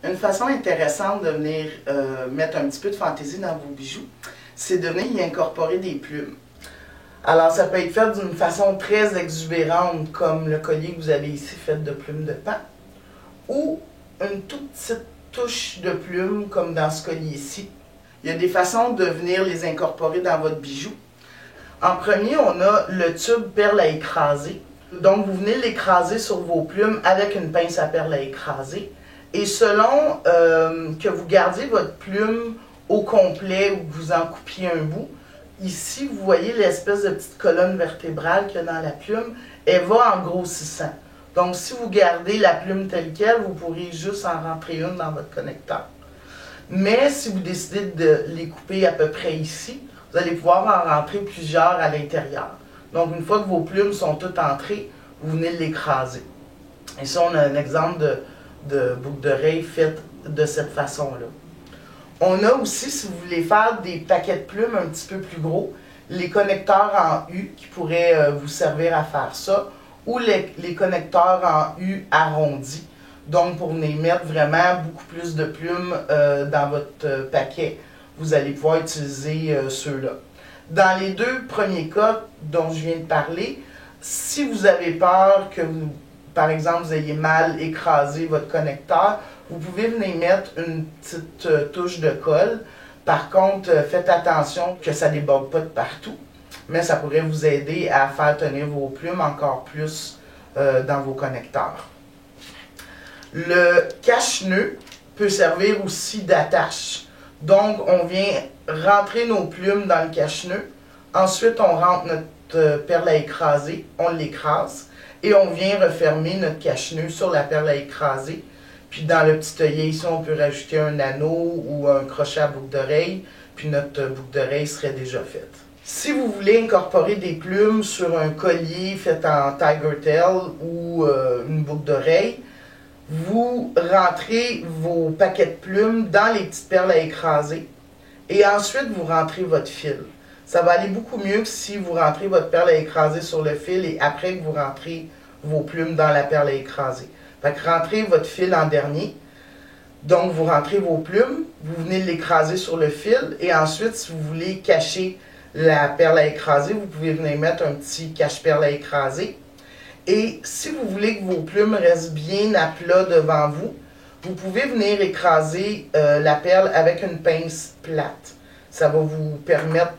Une façon intéressante de venir mettre un petit peu de fantaisie dans vos bijoux, c'est de venir y incorporer des plumes. Alors, ça peut être fait d'une façon très exubérante, comme le collier que vous avez ici fait de plumes de paon, ou une toute petite touche de plumes, comme dans ce collier-ci. Il y a des façons de venir les incorporer dans votre bijou. En premier, on a le tube perle à écraser. Donc, vous venez l'écraser sur vos plumes avec une pince à perles à écraser. Et selon que vous gardiez votre plume au complet ou que vous en coupiez un bout, ici, vous voyez l'espèce de petite colonne vertébrale qu'il y a dans la plume, elle va en grossissant. Donc, si vous gardez la plume telle qu'elle, vous pourrez juste en rentrer une dans votre connecteur. Mais si vous décidez de les couper à peu près ici, vous allez pouvoir en rentrer plusieurs à l'intérieur. Donc, une fois que vos plumes sont toutes entrées, vous venez l'écraser. Ici, on a un exemple de boucle d'oreille faite de cette façon-là. On a aussi, si vous voulez faire des paquets de plumes un petit peu plus gros, les connecteurs en U qui pourraient vous servir à faire ça, ou les connecteurs en U arrondis, donc pour venir mettre vraiment beaucoup plus de plumes dans votre paquet, vous allez pouvoir utiliser ceux-là. Dans les deux premiers cas dont je viens de parler, si vous avez peur que vous, par exemple, vous ayez mal écrasé votre connecteur, vous pouvez venir mettre une petite touche de colle. Par contre, faites attention que ça ne déborde pas de partout, mais ça pourrait vous aider à faire tenir vos plumes encore plus dans vos connecteurs. Le cache-nœud peut servir aussi d'attache. Donc, on vient rentrer nos plumes dans le cache-nœud. Ensuite, on rentre notre perle à écraser, on l'écrase et on vient refermer notre cache-nœud sur la perle à écraser. Puis dans le petit œillet ici, on peut rajouter un anneau ou un crochet à boucle d'oreille, puis notre boucle d'oreille serait déjà faite. Si vous voulez incorporer des plumes sur un collier fait en tiger tail ou une boucle d'oreille, vous rentrez vos paquets de plumes dans les petites perles à écraser et ensuite vous rentrez votre fil. Ça va aller beaucoup mieux que si vous rentrez votre perle à écraser sur le fil et après que vous rentrez vos plumes dans la perle à écraser. Fait que rentrez votre fil en dernier. Donc, vous rentrez vos plumes, vous venez l'écraser sur le fil et ensuite, si vous voulez cacher la perle à écraser, vous pouvez venir mettre un petit cache-perle à écraser. Et si vous voulez que vos plumes restent bien à plat devant vous, vous pouvez venir écraser la perle avec une pince plate. Ça va vous permettre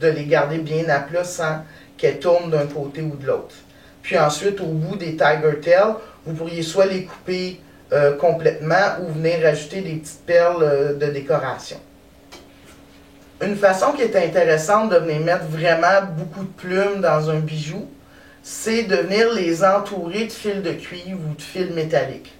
de les garder bien à plat sans qu'elles tournent d'un côté ou de l'autre. Puis ensuite, au bout des tiger tails, vous pourriez soit les couper complètement ou venir rajouter des petites perles de décoration. Une façon qui est intéressante de venir mettre vraiment beaucoup de plumes dans un bijou, c'est de venir les entourer de fils de cuivre ou de fils métalliques.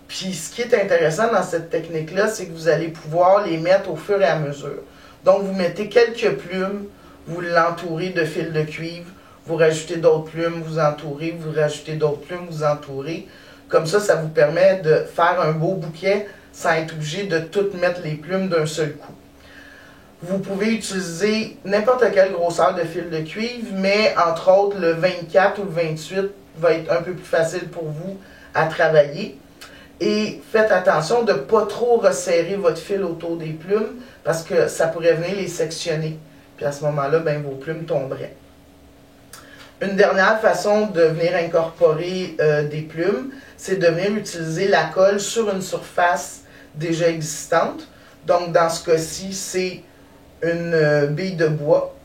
Puis ce qui est intéressant dans cette technique-là, c'est que vous allez pouvoir les mettre au fur et à mesure. Donc vous mettez quelques plumes, vous l'entourez de fils de cuivre, vous rajoutez d'autres plumes, vous entourez, vous rajoutez d'autres plumes, vous entourez. Comme ça, ça vous permet de faire un beau bouquet sans être obligé de toutes mettre les plumes d'un seul coup. Vous pouvez utiliser n'importe quelle grosseur de fil de cuivre, mais entre autres, le 24 ou le 28 va être un peu plus facile pour vous à travailler. Et faites attention de ne pas trop resserrer votre fil autour des plumes, parce que ça pourrait venir les sectionner. Puis à ce moment-là, ben, vos plumes tomberaient. Une dernière façon de venir incorporer des plumes, c'est de venir utiliser la colle sur une surface déjà existante. Donc, dans ce cas-ci, c'est une bille de bois.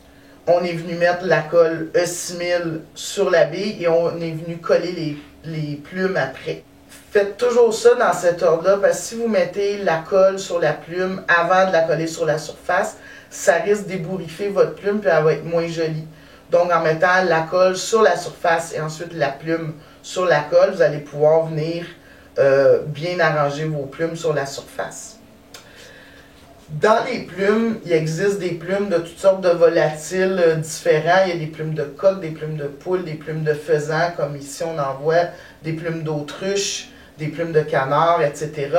On est venu mettre la colle E6000 sur la bille et on est venu coller les plumes après. Faites toujours ça dans cet ordre-là, parce que si vous mettez la colle sur la plume avant de la coller sur la surface, ça risque d'ébouriffer votre plume et elle va être moins jolie. Donc, en mettant la colle sur la surface et ensuite la plume sur la colle, vous allez pouvoir venir bien arranger vos plumes sur la surface. Dans les plumes, il existe des plumes de toutes sortes de volatiles différents. Il y a des plumes de coq, des plumes de poule, des plumes de faisan, comme ici on en voit, des plumes d'autruche, des plumes de canard, etc.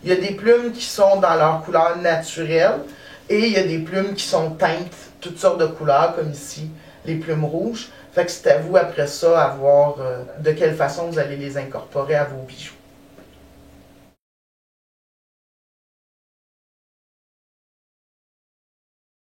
Il y a des plumes qui sont dans leur couleur naturelle et il y a des plumes qui sont teintes, toutes sortes de couleurs, comme ici, les plumes rouges. Fait que c'est à vous après ça à voir de quelle façon vous allez les incorporer à vos bijoux.